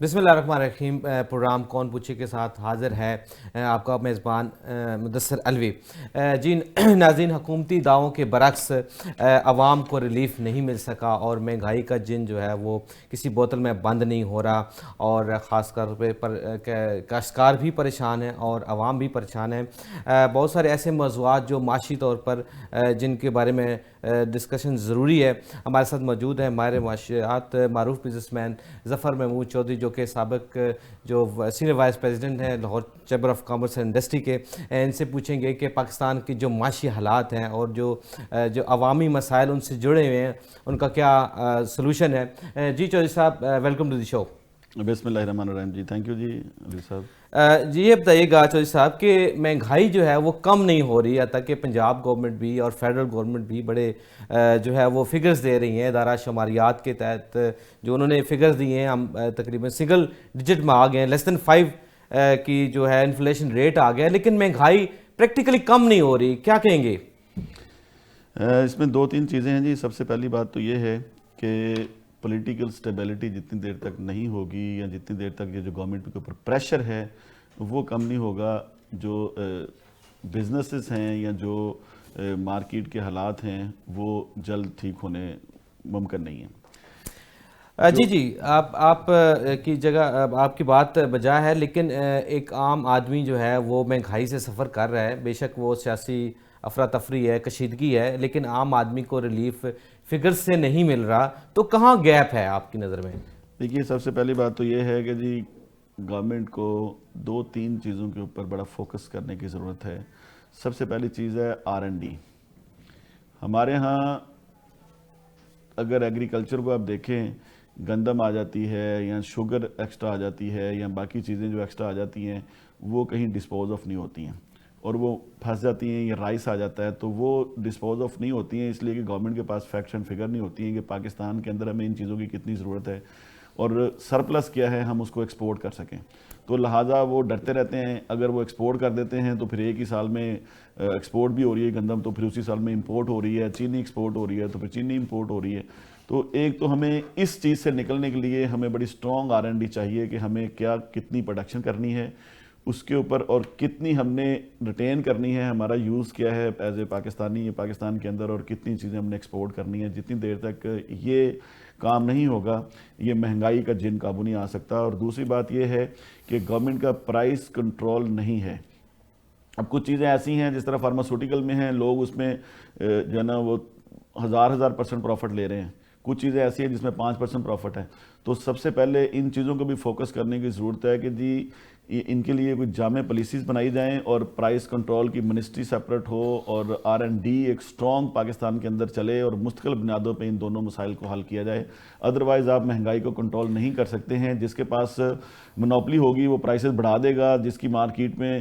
بسم اللہ الرحمن الرحیم۔ پروگرام کون پوچھے کے ساتھ حاضر ہے آپ کا میزبان مدثر الوی۔ جی ناظرین، حکومتی دعووں کے برعکس عوام کو ریلیف نہیں مل سکا اور مہنگائی کا جن جو ہے وہ کسی بوتل میں بند نہیں ہو رہا، اور خاص طور پہ کاشتکار بھی پریشان ہیں اور عوام بھی پریشان ہیں۔ بہت سارے ایسے موضوعات جو معاشی طور پر جن کے بارے میں ڈسکشن ضروری ہے، ہمارے ساتھ موجود ہیں ماہر معاشیات معروف بزنس مین ظفر محمود چودھری، جو کہ سابق جو سینئر وائس پریزیڈنٹ ہیں Lahore chamber of commerce and industry کے۔ ان سے پوچھیں گے کہ پاکستان کی جو معاشی حالات ہیں اور جو عوامی مسائل ان سے جڑے ہوئے ہیں، ان کا کیا سلوشن ہے۔ جی چودھری صاحب، ویلکم ٹو دی شو۔ بسم اللہ الرحمن الرحیم۔ جی تھینک یو جی علی صاحب۔ جی یہ بتائیے گا چودھری صاحب کہ مہنگائی جو ہے وہ کم نہیں ہو رہی ہے، تاکہ پنجاب گورنمنٹ بھی اور فیڈرل گورنمنٹ بھی بڑے جو ہے وہ فگرز دے رہی ہیں ادارہ شماریات کے تحت، جو انہوں نے فگرز دیے ہیں، ہم تقریباً سنگل ڈیجٹ میں آ گئے ہیں، لیس دین 5 کی جو ہے انفلیشن ریٹ آ گیا ہے، لیکن مہنگائی پریکٹیکلی کم نہیں ہو رہی، کیا کہیں گے؟ اس میں 2-3 چیزیں ہیں جی۔ سب سے پہلی بات تو یہ ہے کہ پولیٹیکل سٹیبلٹی جتنی دیر تک نہیں ہوگی، یا جتنی دیر تک یہ جو گورنمنٹ کے اوپر پریشر ہے وہ کم نہیں ہوگا، جو بزنسز ہیں یا جو مارکیٹ کے حالات ہیں وہ جلد ٹھیک ہونے ممکن نہیں ہیں۔ جی آپ کی جگہ آپ کی بات بجا ہے، لیکن ایک عام آدمی جو ہے وہ مہنگائی سے سفر کر رہا ہے، بے شک وہ سیاسی افراتفری ہے، کشیدگی ہے، لیکن عام آدمی کو ریلیف فگر سے نہیں مل رہا، تو کہاں گیپ ہے آپ کی نظر میں؟ دیکھیے، سب سے پہلی بات تو یہ ہے کہ جی گورنمنٹ کو 2-3 چیزوں کے اوپر بڑا فوکس کرنے کی ضرورت ہے۔ سب سے پہلی چیز ہے R&D۔ ہمارے ہاں اگر ایگریکلچر کو آپ دیکھیں، گندم آ جاتی ہے یا شوگر ایکسٹرا آ جاتی ہے یا باقی چیزیں جو ایکسٹرا آ جاتی ہیں، وہ کہیں ڈسپوز آف نہیں ہوتی ہیں اور وہ پھنس جاتی ہیں، یا رائس آ جاتا ہے تو وہ ڈسپوز آف نہیں ہوتی ہیں، اس لیے کہ گورنمنٹ کے پاس فیکٹس اینڈ فگر نہیں ہوتی ہیں کہ پاکستان کے اندر ہمیں ان چیزوں کی کتنی ضرورت ہے اور سرپلس کیا ہے، ہم اس کو ایکسپورٹ کر سکیں۔ تو لہٰذا وہ ڈرتے رہتے ہیں، اگر وہ ایکسپورٹ کر دیتے ہیں تو پھر ایک ہی سال میں ایکسپورٹ بھی ہو رہی ہے گندم، تو پھر اسی سال میں امپورٹ ہو رہی ہے، چینی ایکسپورٹ ہو رہی ہے تو پھر چینی امپورٹ ہو رہی ہے۔ تو ایک تو ہمیں اس چیز سے نکلنے کے لیے ہمیں بڑی اسٹرانگ R&D چاہیے کہ ہمیں کتنی پروڈکشن کرنی ہے اس کے اوپر، اور کتنی ہم نے ریٹین کرنی ہے، ہمارا یوز کیا ہے ایز اے پاکستانی پاکستان کے اندر، اور کتنی چیزیں ہم نے ایکسپورٹ کرنی ہے۔ جتنی دیر تک یہ کام نہیں ہوگا، یہ مہنگائی کا جن قابو نہیں آ سکتا۔ اور دوسری بات یہ ہے کہ گورنمنٹ کا پرائس کنٹرول نہیں ہے۔ اب کچھ چیزیں ایسی ہیں جس طرح فارماسوٹیکل میں ہیں، لوگ اس میں جو ہے نا وہ 1000% پروفٹ لے رہے ہیں، کچھ چیزیں ایسی ہیں جس میں 5% پروفٹ ہے۔ تو سب سے پہلے ان چیزوں کو بھی فوکس کرنے کی ضرورت ہے کہ جی ان کے لیے کوئی جامع پالیسیز بنائی جائیں اور پرائس کنٹرول کی منسٹری سیپریٹ ہو، اور R&D ایک سٹرانگ پاکستان کے اندر چلے اور مستقل بنیادوں پہ ان دونوں مسائل کو حل کیا جائے۔ ادروائز آپ مہنگائی کو کنٹرول نہیں کر سکتے ہیں۔ جس کے پاس منوپلی ہوگی وہ پرائسز بڑھا دے گا، جس کی مارکیٹ میں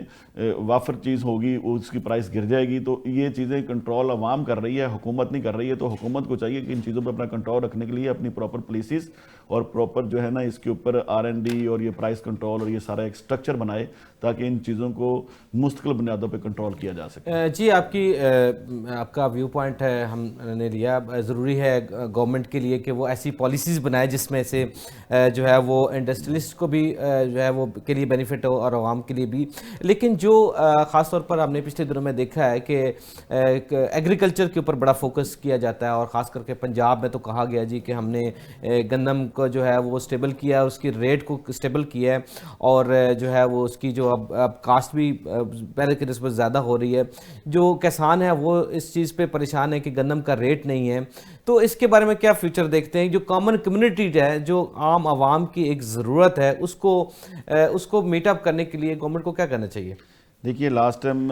وافر چیز ہوگی اس کی پرائس گر جائے گی۔ تو یہ چیزیں کنٹرول عوام کر رہی ہے، حکومت نہیں کر رہی ہے۔ تو حکومت کو چاہیے کہ ان چیزوں پہ اپنا کنٹرول رکھنے کے لیے اپنی پراپر پالیسیز اور پراپر جو ہے نا اس کے اوپر R&D اور یہ پرائس کنٹرول اور یہ سارا ایک اسٹرکچر بنائے تاکہ ان چیزوں کو مستقل بنیادوں پہ کنٹرول کیا جا سکے۔ جی آپ کا ویو پوائنٹ ہے، ہم نے لیا۔ ضروری ہے گورنمنٹ کے لیے کہ وہ ایسی پالیسیز بنائے جس میں سے جو ہے وہ انڈسٹریلسٹ کو بھی جو ہے وہ کے لیے بینیفٹ ہو اور عوام کے لیے بھی۔ لیکن جو خاص طور پر ہم نے پچھلے دنوں میں دیکھا ہے کہ ایگریکلچر کے اوپر بڑا فوکس کیا جاتا ہے، اور خاص کر کے پنجاب میں تو کہا گیا جی کہ ہم نے گندم کو جو ہے وہ اسٹیبل کیا، اس کی ریٹ کو اسٹیبل کیا ہے، اور جو ہے وہ اس کی جو اب کاسٹ بھی پہلے کی نسبت زیادہ ہو رہی ہے۔ جو کسان ہے وہ اس چیز پہ پریشان ہے کہ گندم کا ریٹ نہیں ہے۔ تو اس کے بارے میں کیا فیوچر دیکھتے ہیں؟ جو کامن کمیونٹی ہے، جو عام عوام کی ایک ضرورت ہے، اس کو میٹ اپ کرنے کے لیے گورنمنٹ کو کیا کرنا چاہیے؟ دیکھیے، لاسٹ ٹائم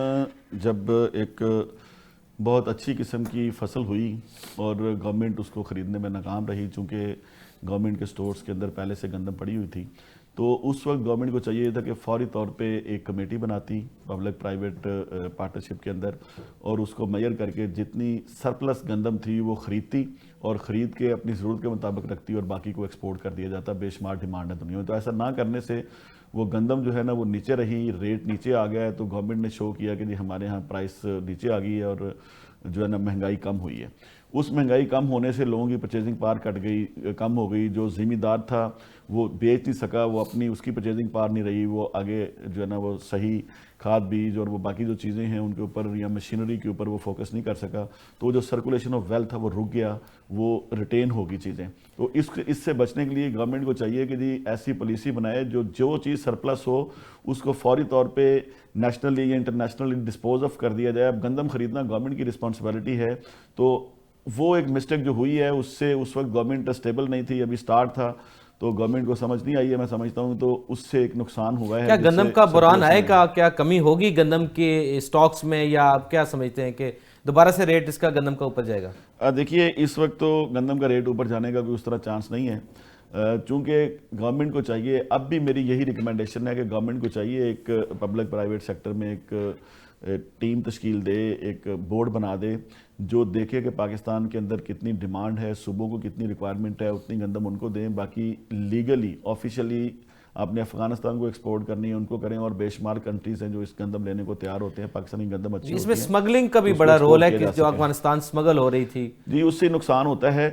جب ایک بہت اچھی قسم کی فصل ہوئی اور گورنمنٹ اس کو خریدنے میں ناکام رہی، چونکہ گورنمنٹ کے سٹورز کے اندر پہلے سے گندم پڑی ہوئی تھی، تو اس وقت گورنمنٹ کو چاہیے تھا کہ فوری طور پہ ایک کمیٹی بناتی پبلک پرائیویٹ پارٹنرشپ کے اندر، اور اس کو میئر کر کے جتنی سرپلس گندم تھی وہ خریدتی اور خرید کے اپنی ضرورت کے مطابق رکھتی اور باقی کو ایکسپورٹ کر دیا جاتا۔ بے شمار ڈیمانڈ ہے دنیا میں، تو ایسا نہ کرنے سے وہ گندم جو ہے نا وہ نیچے رہی، ریٹ نیچے آ گیا ہے۔ تو گورنمنٹ نے شو کیا کہ جی ہمارے ہاں پرائس نیچے آ گئی ہے اور جو ہے نا مہنگائی کم ہوئی ہے۔ اس مہنگائی کم ہونے سے لوگوں کی پرچیزنگ پاور کٹ گئی, کم ہو گئی. جو ذمہ تھا وہ بیچ نہیں سکا, وہ اپنی اس کی پرچیزنگ پاور نہیں رہی, وہ آگے جو ہے نا وہ صحیح کھاد بیج اور وہ باقی جو چیزیں ہیں ان کے اوپر یا مشینری کے اوپر وہ فوکس نہیں کر سکا, تو جو سرکولیشن آف ویلتھ تھا وہ رک گیا, وہ ریٹین ہوگی چیزیں. تو اس سے بچنے کے لیے گورنمنٹ کو چاہیے کہ جی ایسی پالیسی بنائے جو چیز سرپلس ہو اس کو فوری طور پہ نیشنلی یا انٹرنیشنلی ڈسپوز آف کر دیا جائے. اب گندم خریدنا گورنمنٹ کی رسپانسبلٹی ہے, تو وہ ایک مسٹیک جو ہوئی ہے اس سے اس وقت گورنمنٹ اسٹیبل نہیں تھی, ابھی سٹارٹ تھا تو گورنمنٹ کو سمجھ نہیں آئی ہے, میں سمجھتا ہوں, تو اس سے ایک نقصان ہوا ہے. کیا گندم کا بحران آئے گا, کیا کمی ہوگی گندم کے سٹاکس میں, یا آپ کیا سمجھتے ہیں کہ دوبارہ سے ریٹ اس کا گندم کا اوپر جائے گا؟ دیکھیے اس وقت تو گندم کا ریٹ اوپر جانے کا کوئی اس طرح چانس نہیں ہے, چونکہ گورنمنٹ کو چاہیے, اب بھی میری یہی ریکمنڈیشن ہے کہ گورنمنٹ کو چاہیے ایک پبلک پرائیویٹ سیکٹر میں ایک ٹیم تشکیل دے, ایک بورڈ بنا دے جو دیکھے کہ پاکستان کے اندر کتنی ڈیمانڈ ہے, صوبوں کو کتنی ریکوائرمنٹ ہے, اتنی گندم ان کو دیں. باقی لیگلی آفیشلی آپ نے افغانستان کو ایکسپورٹ کرنی ہے ان کو کریں, اور بے شمار کنٹریز ہیں جو اس گندم لینے کو تیار ہوتے ہیں. پاکستانی گندم اچھی ہوتی ہے. اس میں سمگلنگ کا بھی بڑا رول ہے کہ جو افغانستان سمگل ہو رہی تھی, جی اس سے نقصان ہوتا ہے,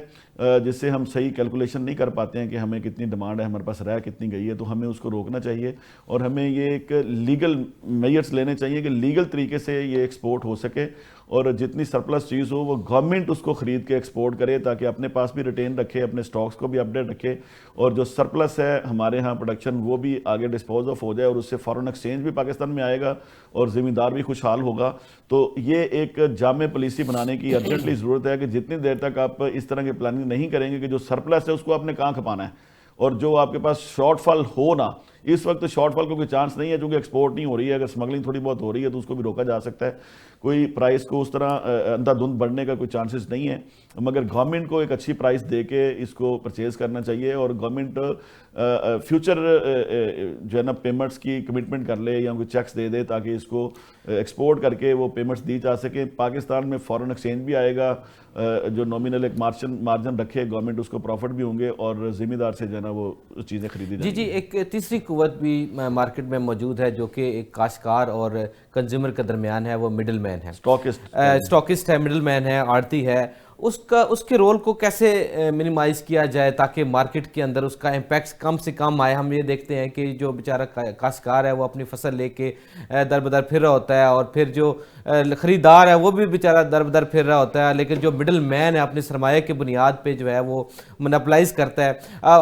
جس سے ہم صحیح کیلکولیشن نہیں کر پاتے ہیں کہ ہمیں کتنی ڈیمانڈ ہے, ہمارے پاس رہ کتنی گئی ہے. تو ہمیں اس کو روکنا چاہیے اور ہمیں یہ ایک لیگل میجرز لینے چاہیے کہ لیگل طریقے سے یہ ایکسپورٹ ہو سکے, اور جتنی سرپلس چیز ہو وہ گورنمنٹ اس کو خرید کے ایکسپورٹ کرے تاکہ اپنے پاس بھی ریٹین رکھے, اپنے سٹاکس کو بھی اپڈیٹ رکھے, اور جو سرپلس ہے ہمارے ہاں پروڈکشن وہ بھی آگے ڈسپوز آف ہو جائے, اور اس سے فارن ایکسچینج بھی پاکستان میں آئے گا اور زمیندار بھی خوشحال ہوگا. تو یہ ایک جامع پالیسی بنانے کی ارجنٹلی ضرورت ہے کہ جتنی دیر تک آپ اس طرح کی پلاننگ نہیں کریں گے کہ جو سرپلس ہے اس کو آپ نے کہاں کھپانا ہے, اور جو آپ کے پاس شارٹ فال ہو نا, اس وقت شارٹ فال کو کوئی چانس نہیں ہے چونکہ ایکسپورٹ نہیں ہو رہی ہے. اگر سمگلنگ تھوڑی بہت ہو رہی ہے تو اس کو بھی روکا جا سکتا ہے, کوئی پرائس کو اس طرح اندھا دھند بڑھنے کا کوئی چانسز نہیں ہے, مگر گورنمنٹ کو ایک اچھی پرائس دے کے اس کو پرچیز کرنا چاہیے. اور گورنمنٹ فیوچر جو ہے نا پیمنٹس کی کمٹمنٹ کر لے یا کوئی چیکس دے دے تاکہ اس کو ایکسپورٹ کر کے وہ پیمنٹس دی جا سکیں. پاکستان میں فارن ایکسچینج بھی آئے گا, جو نومینل ایک مارجن رکھے گورنمنٹ, اس کو پروفٹ بھی ہوں گے اور ذمہ دار سے جو ہے نا وہ چیزیں خریدی جائیں گی. جی ایک تیسری قوت بھی مارکیٹ میں موجود ہے جو کہ ایک کاشتکار اور کنزیومر کے درمیان ہے, وہ مڈل مین ہے, اسٹاکسٹ ہے, مڈل مین ہے, آڑتی ہے. اس کے رول کو کیسے منیمائز کیا جائے تاکہ مارکیٹ کے اندر اس کا امپیکٹ کم سے کم آئے؟ ہم یہ دیکھتے ہیں کہ جو بیچارہ کاشتکار ہے وہ اپنی فصل لے کے در بدر پھر رہا ہوتا ہے, اور پھر جو خریدار ہے وہ بھی بیچارہ در بدر پھر رہا ہوتا ہے, لیکن جو مڈل مین ہے اپنی سرمایہ کے بنیاد پہ جو ہے وہ منپلائز کرتا ہے.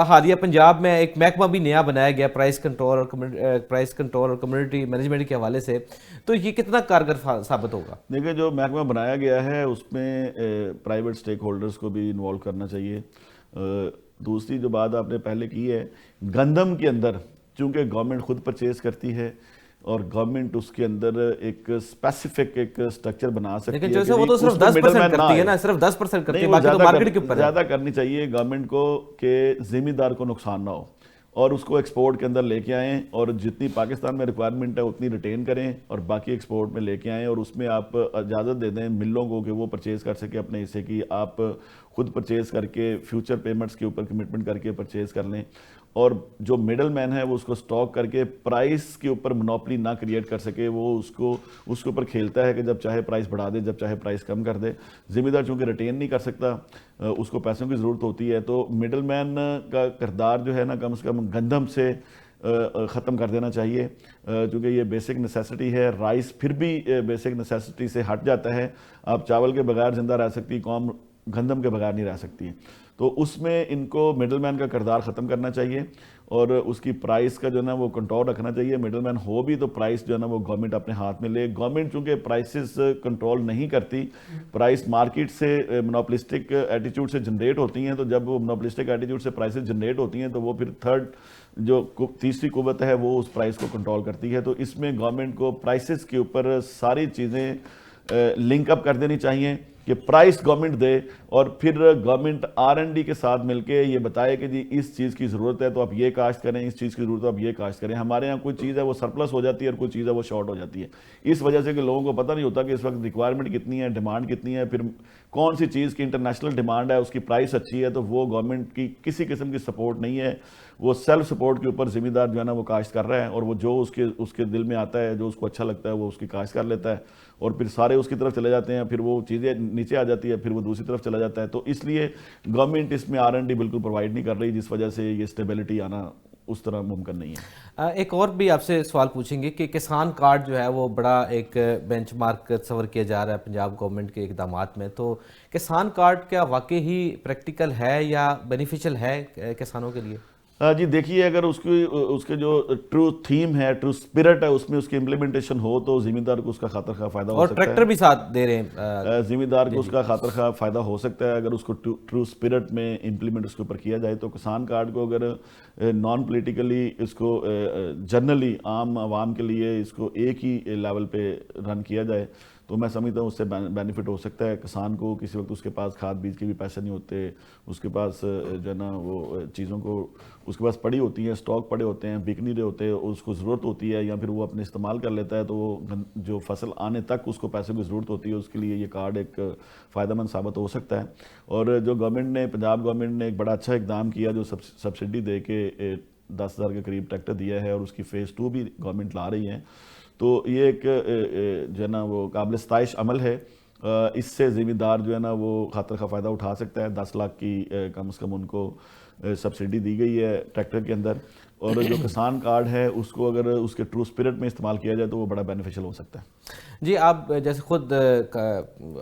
حالیہ پنجاب میں ایک محکمہ بھی نیا بنایا گیا پرائس کنٹرول اور کمیونٹی مینجمنٹ کے حوالے سے, تو یہ کتنا کارگر ثابت ہوگا؟ دیکھیں جو محکمہ بنایا گیا ہے اس میں پرائیویٹ سٹیک ہولڈرز کو بھی انوالو کرنا چاہیے. دوسری جو بات آپ نے پہلے کی ہے, گندم کے اندر چونکہ گورنمنٹ خود پرچیز کرتی ہے اور گورنمنٹ اس کے اندر ایک اسپیسیفک ایک سٹرکچر بنا سکتی ہے, لیکن جیسے وہ تو صرف 10% کرتی ہے نا, صرف 10% کرتی ہے, باقی تو مارکیٹ کے اوپر ہے. زیادہ کرنی چاہیے گورنمنٹ کو کہ ذمہ دار کو نقصان نہ ہو, اور اس کو ایکسپورٹ کے اندر لے کے آئیں, اور جتنی پاکستان میں ریکوائرمنٹ ہے اتنی ریٹین کریں اور باقی ایکسپورٹ میں لے کے آئیں, اور اس میں آپ اجازت دے دیں ملوں کو کہ وہ پرچیز کر سکے اپنے حصے کی, آپ خود پرچیز کر کے فیوچر پیمنٹس کے اوپر کمٹمنٹ کر کے پرچیز کر لیں, اور جو مڈل مین ہے وہ اس کو سٹاک کر کے پرائس کے اوپر منوپلی نہ کریٹ کر سکے. وہ اس کے اوپر کھیلتا ہے کہ جب چاہے پرائس بڑھا دے, جب چاہے پرائس کم کر دے. ذمہ دار چونکہ ریٹین نہیں کر سکتا, اس کو پیسوں کی ضرورت ہوتی ہے, تو مڈل مین کا کردار جو ہے نا کم سے کم گندم سے ختم کر دینا چاہیے, چونکہ یہ بیسک نیسیسٹی ہے. رائس پھر بھی بیسک نیسیسٹی سے ہٹ جاتا ہے, آپ چاول کے بغیر زندہ رہ سکتی قوم گندم کے بغیر نہیں رہ سکتی ہے. تو اس میں ان کو مڈل مین کا کردار ختم کرنا چاہیے اور اس کی پرائس کا جو ہے نا وہ کنٹرول رکھنا چاہیے. مڈل مین ہو بھی تو پرائس جو ہے نا وہ گورنمنٹ اپنے ہاتھ میں لے. گورنمنٹ چونکہ پرائسز کنٹرول نہیں کرتی, پرائس مارکیٹ سے مونوپولسٹک ایٹیٹیوڈ سے جنریٹ ہوتی ہیں, تو جب وہ مونوپولسٹک ایٹیٹیوڈ سے پرائسز جنریٹ ہوتی ہیں تو وہ پھر تیسری قوت ہے وہ اس پرائس کو کنٹرول کرتی ہے. تو اس میں گورنمنٹ کو پرائسز کے اوپر ساری چیزیں لنک اپ کر دینی چاہیے کہ پرائس گورنمنٹ دے, اور پھر گورنمنٹ R&D کے ساتھ مل کے یہ بتائے کہ جی اس چیز کی ضرورت ہے تو آپ یہ کاشت کریں, اس چیز کی ضرورت ہے آپ یہ کاشت کریں. ہمارے ہاں کوئی چیز ہے وہ سرپلس ہو جاتی ہے اور کوئی چیز ہے وہ شارٹ ہو جاتی ہے, اس وجہ سے کہ لوگوں کو پتہ نہیں ہوتا کہ اس وقت ریکوائرمنٹ کتنی ہے, ڈیمانڈ کتنی ہے, پھر کون سی چیز کی انٹرنیشنل ڈیمانڈ ہے, اس کی پرائس اچھی ہے, تو وہ گورنمنٹ کی کسی قسم کی سپورٹ نہیں ہے. وہ سیلف سپورٹ کے اوپر ذمہ دار جو ہے نا وہ کاشت کر رہا ہے, اور وہ جو اس کے دل میں آتا ہے, جو اس کو اچھا لگتا ہے وہ اس کی کاشت کر لیتا ہے, اور پھر سارے اس کی طرف چلے جاتے ہیں. پھر وہ چیزیں نیچے آ جاتی ہے پھر وہ دوسری طرف چلا جاتا ہے. تو اس لیے گورنمنٹ اس میں R&D بالکل پرووائڈ نہیں کر رہی, جس وجہ سے یہ اسٹیبلٹی آنا اس طرح ممکن نہیں ہے. ایک اور بھی آپ سے سوال پوچھیں گے کہ کسان کارڈ جو ہے وہ بڑا ایک بینچ مارک تصور کیا جا رہا ہے پنجاب گورنمنٹ کے اقدامات میں, تو کسان کارڈ کیا واقعی ہی پریکٹیکل ہے یا بینیفیشل ہے کسانوں کے لیے؟ جی دیکھیے, اگر اس کے جو ٹرو تھیم ہے, ٹرو اسپرٹ ہے, اس میں اس کی امپلیمنٹیشن ہو تو ذمہ دار کو اس کا خاطر خواہ فائدہ ہو اور سکتا ہے. ٹریکٹر بھی ساتھ دے رہے ہیں, ذمہ دار کو اس کا خاطر خواہ فائدہ ہو سکتا ہے اگر اس کو ٹرو اسپرٹ میں امپلیمنٹ اس کے اوپر کیا جائے. تو کسان کارڈ کو اگر نان پولیٹیکلی اس کو جنرلی عام عوام کے لیے اس کو ایک ہی لیول پہ رن کیا جائے تو میں سمجھتا ہوں اس سے بینیفٹ ہو سکتا ہے. کسان کو کسی وقت اس کے پاس کھاد بیج کے بھی پیسے نہیں ہوتے, اس کے پاس جو ہے نا وہ چیزوں کو اس کے پاس پڑی ہوتی ہیں, اسٹاک پڑے ہوتے ہیں, بک نہیں رہے ہوتے, اس کو ضرورت ہوتی ہے یا پھر وہ اپنے استعمال کر لیتا ہے, تو وہ جو فصل آنے تک اس کو پیسے کی ضرورت ہوتی ہے, اس کے لیے یہ کارڈ ایک فائدہ مند ثابت ہو سکتا ہے. اور جو گورنمنٹ نے, پنجاب گورنمنٹ نے ایک بڑا اچھا اقدام کیا جو سبسڈی دے کے 10,000 کے قریب ٹریکٹر دیا ہے, اور اس کی فیز 2 بھی گورنمنٹ لا رہی ہے. تو یہ ایک جو ہے نا وہ قابل ستائش عمل ہے. اس سے ذمہ دار جو ہے نا وہ خاطر کا فائدہ اٹھا سکتا ہے. 10 لاکھ کی کم از کم ان کو سبسڈی دی گئی ہے ٹریکٹر کے اندر, اور جو کسان کارڈ ہے اس کو اگر اس کے ٹرو اسپرٹ میں استعمال کیا جائے تو وہ بڑا بینیفیشل ہو سکتا ہے. جی, آپ جیسے خود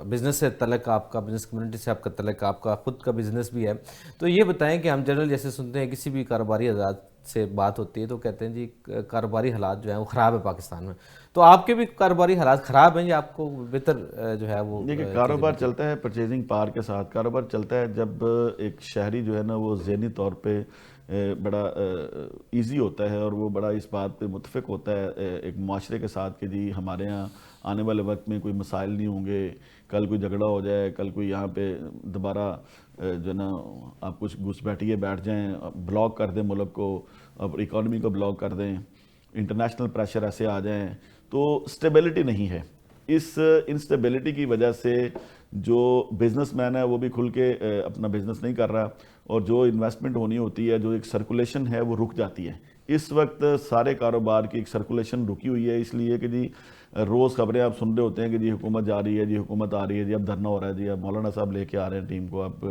بزنس سے تعلق آپ کا, بزنس کمیونٹی سے آپ کا تعلق, آپ کا خود کا بزنس بھی ہے, تو یہ بتائیں کہ ہم جنرل جیسے سنتے ہیں کسی بھی کاروباری حضرات سے بات ہوتی ہے تو کہتے ہیں جی کاروباری حالات جو ہیں وہ خراب ہے پاکستان میں, تو آپ کے بھی کاروباری حالات خراب ہیں یا آپ کو بہتر جو ہے وہ؟ دیکھیے, کاروبار چلتا ہے پرچیزنگ پاور کے ساتھ. کاروبار چلتا ہے جب ایک شہری جو ہے نا وہ ذہنی طور پہ بڑا ایزی ہوتا ہے اور وہ بڑا اس بات پہ متفق ہوتا ہے ایک معاشرے کے ساتھ کہ جی ہمارے ہاں آنے والے وقت میں کوئی مسائل نہیں ہوں گے, کل کوئی جھگڑا ہو جائے, کل کوئی یہاں پہ دوبارہ جو ہے نا آپ کچھ گھس بیٹھیے بیٹھ جائیں, بلاک کر دیں ملک کو, اب اکانومی کو بلاک کر دیں, انٹرنیشنل پریشر ایسے آ جائیں, تو اسٹیبلٹی نہیں ہے. اس انسٹیبلٹی کی وجہ سے جو بزنس مین ہے وہ بھی کھل کے اپنا بزنس نہیں کر رہا, اور جو انویسٹمنٹ ہونی ہوتی ہے, جو ایک سرکولیشن ہے وہ رک جاتی ہے. اس وقت سارے کاروبار کی ایک سرکولیشن رکی ہوئی ہے, اس لیے کہ جی روز خبریں آپ سن رہے ہوتے ہیں کہ جی حکومت جا رہی ہے, جی حکومت آ رہی ہے, جی اب دھرنا ہو رہا ہے, جی اب مولانا صاحب لے کے آ رہے ہیں ٹیم کو, اب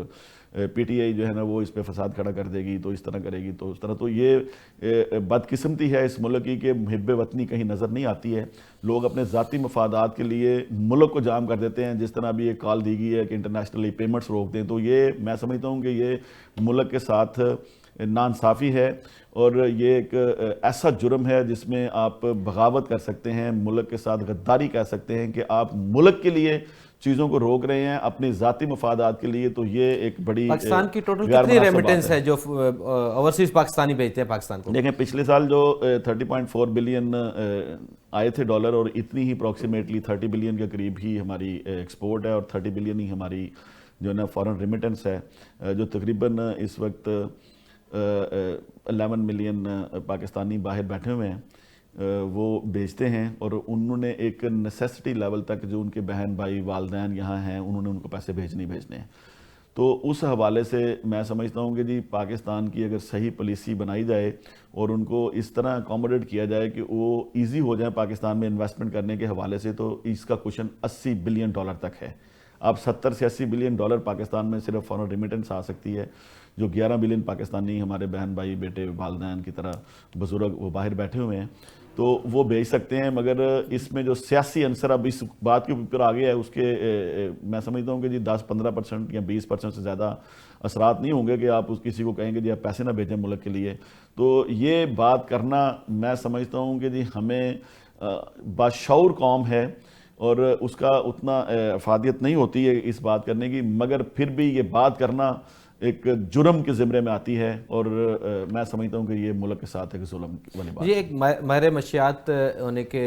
PTI جو ہے نا وہ اس پہ فساد کھڑا کر دے گی, تو اس طرح کرے گی, تو اس طرح. تو یہ بدقسمتی ہے اس ملک کی کہ محب وطنی کہیں نظر نہیں آتی ہے. لوگ اپنے ذاتی مفادات کے لیے ملک کو جام کر دیتے ہیں, جس طرح ابھی ایک کال دی گئی ہے کہ انٹرنیشنلی پیمنٹس روک دیں. تو یہ میں سمجھتا ہوں کہ یہ ملک کے ساتھ ناانصافی ہے, اور یہ ایک ایسا جرم ہے جس میں آپ بغاوت کر سکتے ہیں, ملک کے ساتھ غداری کہہ سکتے ہیں کہ آپ ملک کے لیے چیزوں کو روک رہے ہیں اپنے ذاتی مفادات کے لیے. تو یہ ایک بڑی پاکستان کی ٹوٹل کتنی ریمیٹنس ہے جو اوورسیز پاکستانی بھیجتے ہیں پاکستان کو؟ دیکھیں, پچھلے سال جو 30.4 بلین آئے تھے ڈالر, اور اتنی ہی اپروکسیمیٹلی 30 بلین کے قریب ہی ہماری ایکسپورٹ ہے, اور 30 بلین ہی ہماری جو ہے نا فارن ریمیٹنس ہے, جو تقریباً اس وقت 11 ملین پاکستانی باہر بیٹھے ہوئے ہیں وہ بیچتے ہیں, اور انہوں نے ایک نیسیسٹی لیول تک جو ان کے بہن بھائی والدین یہاں ہیں انہوں نے ان کو پیسے بھیجنے ہیں. تو اس حوالے سے میں سمجھتا ہوں کہ جی پاکستان کی اگر صحیح پالیسی بنائی جائے اور ان کو اس طرح اکوموڈیٹ کیا جائے کہ وہ ایزی ہو جائیں پاکستان میں انویسٹمنٹ کرنے کے حوالے سے, تو اس کا کوشن 80 بلین ڈالر تک ہے. اب 70 سے 80 بلین ڈالر پاکستان میں صرف فارن ریمیٹنس آ سکتی ہے, جو 11 بلین پاکستانی ہمارے بہن بھائی بیٹے والدین کی طرح بزرگ وہ باہر بیٹھے ہوئے ہیں, تو وہ بیچ سکتے ہیں. مگر اس میں جو سیاسی عنصر اب اس بات کے اوپر آ گیا ہے, اس کے میں سمجھتا ہوں کہ جی 10-15% یا 20% سے زیادہ اثرات نہیں ہوں گے کہ آپ کسی کو کہیں گے جی آپ پیسے نہ بھیجیں ملک کے لیے. تو یہ بات کرنا میں سمجھتا ہوں کہ جی ہمیں باشعور قوم ہے اور اس کا اتنا افادیت نہیں ہوتی ہے اس بات کرنے کی, مگر پھر بھی یہ بات کرنا ایک جرم کے زمرے میں آتی ہے, اور میں سمجھتا ہوں کہ یہ ملک کے ساتھ ایک ظلم والی بات. یہ ایک ماہر معاشیات ہونے کے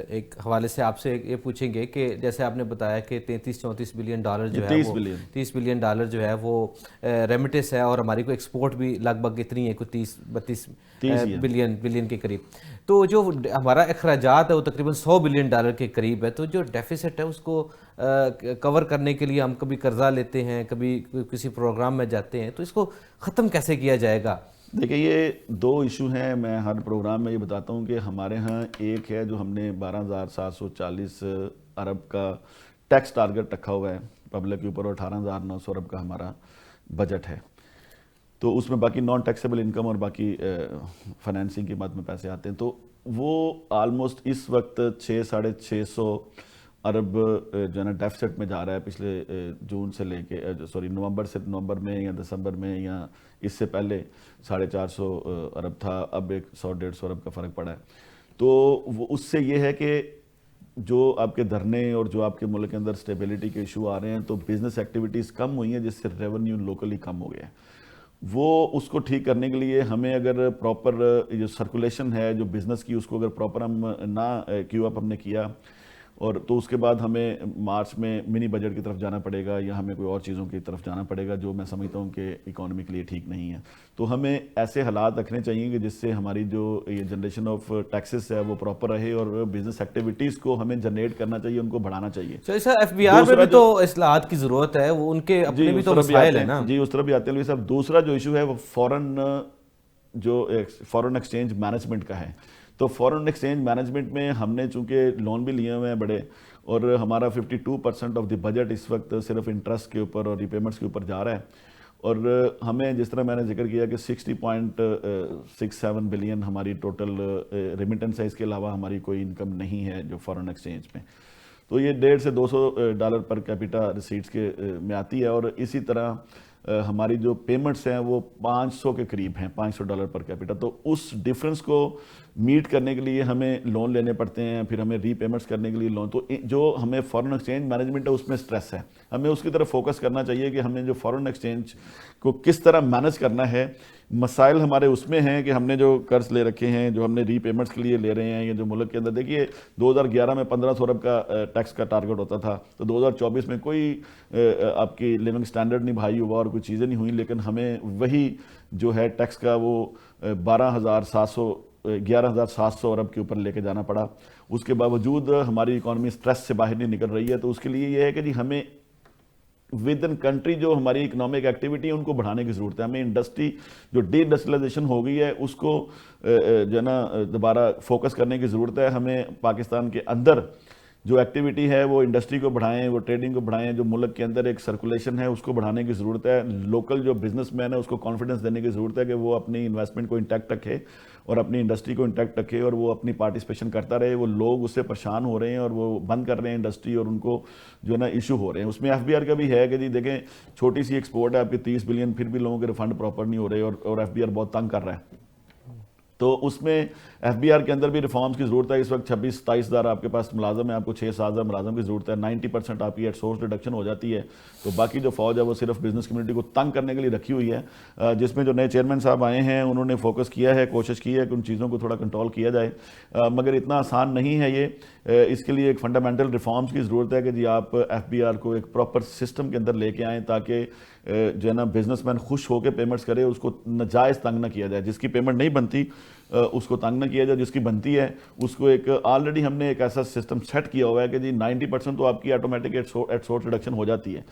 ایک حوالے سے آپ سے یہ پوچھیں گے کہ جیسے آپ نے بتایا کہ 33-34 بلین ڈالر جو ہے وہ 30 بلین ڈالر جو ہے وہ ریمیٹنس ہے, اور ہماری کو ایکسپورٹ بھی لگ بھگ اتنی ہے, کوئی 30-32 بلین کے قریب. تو جو ہمارا اخراجات ہے وہ تقریباً 100 بلین ڈالر کے قریب ہے. تو جو ڈیفیسٹ ہے اس کو کور کرنے کے لیے ہم کبھی قرضہ لیتے ہیں, کبھی کسی پروگرام میں جاتے ہیں, تو اس کو ختم کیسے کیا جائے گا؟ دیکھیں, یہ 2 ایشو ہیں. میں ہر پروگرام میں یہ بتاتا ہوں کہ ہمارے ہاں ایک ہے جو ہم نے 12,740 ارب کا ٹیکس ٹارگٹ رکھا ہوا ہے پبلک کے اوپر اور 18,900 ارب کا ہمارا بجٹ ہے. تو اس میں باقی نان ٹیکسیبل انکم اور باقی فائنینسنگ کے بعد میں پیسے آتے ہیں. تو وہ آلموسٹ اس وقت 600-650 ارب جو ہے نا ڈیفیسٹ میں جا رہا ہے پچھلے جون سے لے کے نومبر میں یا دسمبر میں, یا اس سے پہلے 450 ارب تھا, اب ایک 100-150 ارب کا فرق پڑا ہے. تو وہ اس سے یہ ہے کہ جو آپ کے دھرنے اور جو آپ کے ملک کے اندر سٹیبلٹی کے ایشو آ رہے ہیں, تو بزنس ایکٹیویٹیز کم ہوئی ہیں جس سے ریونیو لوکلی کم ہو گیا ہے. وہ اس کو ٹھیک کرنے کے لیے ہمیں اگر پراپر جو سرکولیشن ہے جو بزنس کی, اس کو اگر پراپر ہم نہ کیو اپ ہم نے کیا, اور تو اس کے بعد ہمیں مارچ میں منی بجٹ کی طرف جانا پڑے گا, یا ہمیں کوئی اور چیزوں کی طرف جانا پڑے گا جو میں سمجھتا ہوں کہ اکانومی کے لیے ٹھیک نہیں ہے. تو ہمیں ایسے حالات رکھنے چاہیے کہ جس سے ہماری جو یہ جنریشن آف ٹیکسز ہے وہ پراپر رہے, اور بزنس ایکٹیویٹیز کو ہمیں جنریٹ کرنا چاہیے, ان کو بڑھانا چاہیے. سر ایف بی آر میں بھی تو اصلاحات کی ضرورت ہے, وہ ان کے اپنے بھی تو مسائل ہیں نا. جی اس طرح بھی آتے ہیں صاحب. دوسرا جو ایشو ہے وہ فورن ایکسچینج مینجمنٹ کا ہے. تو فورن ایکسچینج مینجمنٹ میں ہم نے چونکہ لون بھی لیے ہوئے ہیں بڑے, اور ہمارا 52% آف دی بجٹ اس وقت صرف انٹرسٹ کے اوپر اور ریپیمنٹس کے اوپر جا رہا ہے. اور ہمیں جس طرح میں نے ذکر کیا کہ 60.67 بلین ہماری ٹوٹل ریمیٹنس ہے, اس کے علاوہ ہماری کوئی انکم نہیں ہے جو فورن ایکسچینج میں. تو یہ $150 سے $200 پر کیپیٹا ریسیٹس کے میں آتی ہے. اور اسی طرح ہماری جو پیمنٹس ہیں وہ 500 کے قریب ہیں, $500 پر کیپیٹا. تو اس ڈفرنس کو میٹ کرنے کے لیے ہمیں لون لینے پڑتے ہیں, پھر ہمیں ری پیمنٹس کرنے کے لیے لون. تو جو ہمیں فورن ایکسچینج مینجمنٹ ہے اس میں سٹریس ہے, ہمیں اس کی طرف فوکس کرنا چاہیے کہ ہمیں جو فورن ایکسچینج کو کس طرح مینج کرنا ہے. مسائل ہمارے اس میں ہیں کہ ہم نے جو قرض لے رکھے ہیں, جو ہم نے ری پیمنٹس کے لیے لے رہے ہیں, یہ جو ملک کے اندر دیکھیے 2011 میں 1500 ارب کا ٹیکس کا ٹارگٹ ہوتا تھا, تو 2024 میں کوئی آپ کی لیونگ سٹینڈرڈ نہیں بھائی ہوا اور کوئی چیزیں نہیں ہوئیں, لیکن ہمیں وہی جو ہے ٹیکس کا وہ 11,700 ارب کے اوپر لے کے جانا پڑا. اس کے باوجود ہماری اکانومی سٹریس سے باہر نہیں نکل رہی ہے. تو اس کے لیے یہ ہے کہ جی ہمیں ود ان کنٹری جو ہماری اکنامک ایکٹیویٹی ہے ان کو بڑھانے کی ضرورت ہے. ہمیں انڈسٹری جو ڈی انڈسٹریلائزیشن ہو گئی ہے اس کو جو ہے نا دوبارہ فوکس کرنے کی ضرورت ہے. ہمیں پاکستان کے اندر جو ایکٹیویٹی ہے وہ انڈسٹری کو بڑھائیں, وہ ٹریڈنگ کو بڑھائیں, جو ملک کے اندر ایک سرکولیشن ہے اس کو بڑھانے کی ضرورت ہے. لوکل جو بزنس مین ہے اس کو کانفیڈنس دینے کی ضرورت ہے کہ وہ اپنی انویسٹمنٹ کو انٹیکٹ رکھے اور اپنی انڈسٹری کو انٹیکٹ رکھے, اور وہ اپنی پارٹیسپیشن کرتا رہے. وہ لوگ اس سے پریشان ہو رہے ہیں اور وہ بند کر رہے ہیں انڈسٹری, اور ان کو جو ہے نا ایشو ہو رہے ہیں. اس میں ایف بی آر کا بھی ہے کہ جی دیکھیں چھوٹی سی ایکسپورٹ ہے آپ کی 30 بلین, پھر بھی لوگوں کے ریفنڈ پراپر نہیں ہو رہے, اور ایف بی آر بہت تنگ کر رہا ہے. تو اس میں ایف بی آر کے اندر بھی ریفارمز کی ضرورت ہے. اس وقت 26-27 ہزار آپ کے پاس ملازم ہے, آپ کو 6-7 ہزار ملازم کی ضرورت ہے. 90% آپ کی ایٹ سورس ریڈکشن ہو جاتی ہے. تو باقی جو فوج ہے وہ صرف بزنس کمیونٹی کو تنگ کرنے کے لیے رکھی ہوئی ہے, جس میں جو نئے چیئرمین صاحب آئے ہیں انہوں نے فوکس کیا ہے, کوشش کی ہے کہ ان چیزوں کو تھوڑا کنٹرول کیا جائے, مگر اتنا آسان نہیں ہے یہ. اس کے لیے ایک فنڈامنٹل ریفارمز کی ضرورت ہے کہ جی آپ ایف بی آر کو ایک پراپر سسٹم کے اندر لے کے آئیں تاکہ جو ہے نا بزنس مین خوش ہو کے پیمنٹس کرے, اس کو ناجائز تنگ نہ کیا جائے. جس کی پیمنٹ نہیں بنتی اس کو تنگ نہ کیا جائے, جس کی بنتی ہے اس کو ایک آلریڈی ہم نے ایک ایسا سسٹم سیٹ کیا ہوا ہے کہ جی 90% تو آپ کی آٹومیٹک ایٹ سورس ریڈکشن ہو جاتی ہے.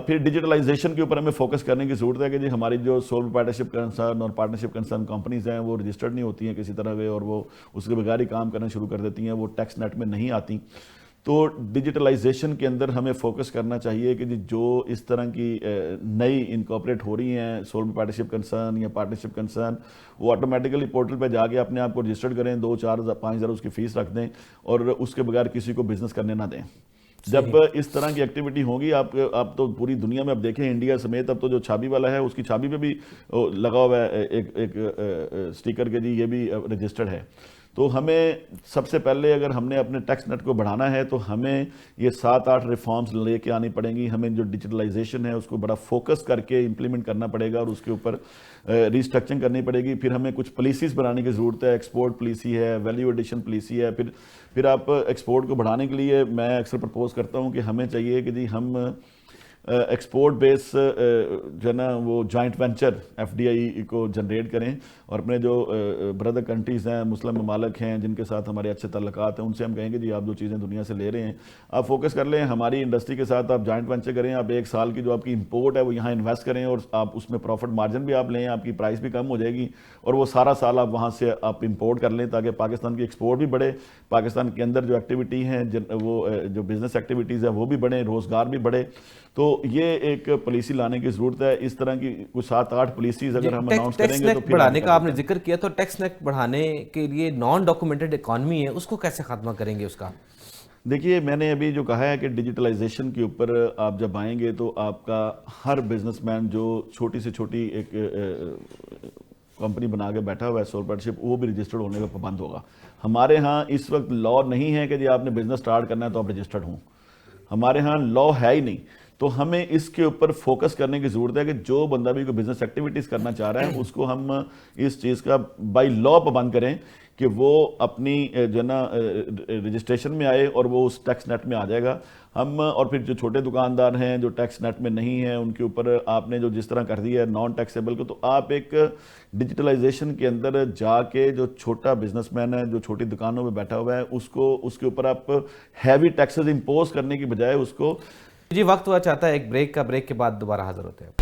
پھر ڈیجیٹلائزیشن کے اوپر ہمیں فوکس کرنے کی ضرورت ہے کہ جی ہماری جو سول پروپرائٹرشپ کنسرن اور پارٹنرشپ کنسرن کمپنیز ہیں وہ رجسٹرڈ نہیں ہوتی ہیں کسی طرح کے, اور وہ اس کے بغیر ہی کام کرنا شروع کر دیتی ہیں, وہ ٹیکس نیٹ میں نہیں آتی. تو ڈیجیٹلائزیشن کے اندر ہمیں فوکس کرنا چاہیے کہ جو اس طرح کی نئی انکارپوریٹ ہو رہی ہیں سول پروپرائٹرشپ کنسرن یا پارٹنرشپ کنسرن, وہ آٹومیٹیکلی پورٹل پہ جا کے اپنے آپ کو رجسٹرڈ کریں, 2-4-5 ہزار اس کی فیس رکھ دیں, اور اس کے بغیر کسی کو بزنس کرنے نہ دیں. جب اس طرح کی ایکٹیویٹی ہوگی, آپ تو پوری دنیا میں اب دیکھیں انڈیا سمیت, اب تو جو چھابی والا ہے اس کی چھابی پہ بھی لگا ہوا ہے ایک سٹیکر کے جی یہ بھی رجسٹرڈ ہے. تو ہمیں سب سے پہلے اگر ہم نے اپنے ٹیکس نیٹ کو بڑھانا ہے تو ہمیں یہ 7-8 ریفارمز لے کے آنی پڑیں گی. ہمیں جو ڈیجیٹلائزیشن ہے اس کو بڑا فوکس کر کے امپلیمنٹ کرنا پڑے گا, اور اس کے اوپر ریسٹرکچرنگ کرنی پڑے گی. پھر ہمیں کچھ پالیسیز بنانے کی ضرورت ہے, ایکسپورٹ پالیسی ہے, ویلیو ایڈیشن پالیسی ہے. پھر آپ ایکسپورٹ کو بڑھانے کے لیے میں اکثر پرپوز کرتا ہوں کہ ہمیں چاہیے کہ جی ہم ایکسپورٹ بیس جو ہے نا وہ جوائنٹ وینچر FDI کو جنریٹ کریں اور اپنے جو بردر کنٹریز ہیں مسلم ممالک ہیں جن کے ساتھ ہمارے اچھے تعلقات ہیں ان سے ہم کہیں گے جی آپ جو چیزیں دنیا سے لے رہے ہیں آپ فوکس کر لیں ہماری انڈسٹری کے ساتھ آپ جوائنٹ وینچر کریں آپ 1 سال کی جو آپ کی امپورٹ ہے وہ یہاں انویسٹ کریں اور آپ اس میں پروفٹ مارجن بھی آپ لیں آپ کی پرائس بھی کم ہو جائے گی اور وہ سارا سال آپ وہاں سے آپ امپورٹ کر لیں تاکہ پاکستان کی ایکسپورٹ بھی بڑھے پاکستان کے اندر جو ایکٹیویٹی ہیں وہ جو بزنس ایکٹیویٹیز ہیں وہ بھی بڑھیں روزگار بھی بڑھے تو یہ ایک پالیسی لانے کی ضرورت ہے اس طرح کی کچھ 7-8 پالیسیز اگر ہم اناؤنس کریں گے تو پھر بڑھانے کا آپ نے ذکر کیا تو ٹیکس نیٹ بڑھانے کے لیے نان ڈاکومنٹڈ اکانومی ہے اس کو کیسے خاتمہ کریں گے اس کا؟ دیکھیے میں نے ابھی جو کہا ہے کہ ڈیجیٹلائزیشن کے اوپر آپ جب آئیں گے تو آپ کا ہر بزنس مین جو چھوٹی سے چھوٹی ایک کمپنی بنا کے بیٹھا ہوا ہے سول پارٹنرشپ وہ بھی رجسٹرڈ ہونے کا پابند ہوگا. ہمارے ہاں اس وقت لا نہیں ہے کہ جی آپ نے بزنس سٹارٹ کرنا ہے تو آپ رجسٹرڈ ہوں. ہمارے ہاں لا ہے ہی نہیں. تو ہمیں اس کے اوپر فوکس کرنے کی ضرورت ہے کہ جو بندہ بھی کوئی بزنس ایکٹیویٹیز کرنا چاہ رہا ہے اس کو ہم اس چیز کا بائی لا پابند کریں کہ وہ اپنی جو ہے نا رجسٹریشن میں آئے اور وہ اس ٹیکس نیٹ میں آ جائے گا. ہم اور پھر جو چھوٹے دکاندار ہیں جو ٹیکس نیٹ میں نہیں ہیں ان کے اوپر آپ نے جو جس طرح کر دیا ہے نان ٹیکسیبل کو تو آپ ایک ڈیجیٹلائزیشن کے اندر جا کے جو چھوٹا بزنس مین ہے جو چھوٹی دکانوں میں بیٹھا ہوا ہے اس کے اوپر آپ ہیوی ٹیکسز امپوز کرنے کی بجائے اس کو جی وقت ہوا چاہتا ہے ایک بریک کا. بریک کے بعد دوبارہ حاضر ہوتے ہیں.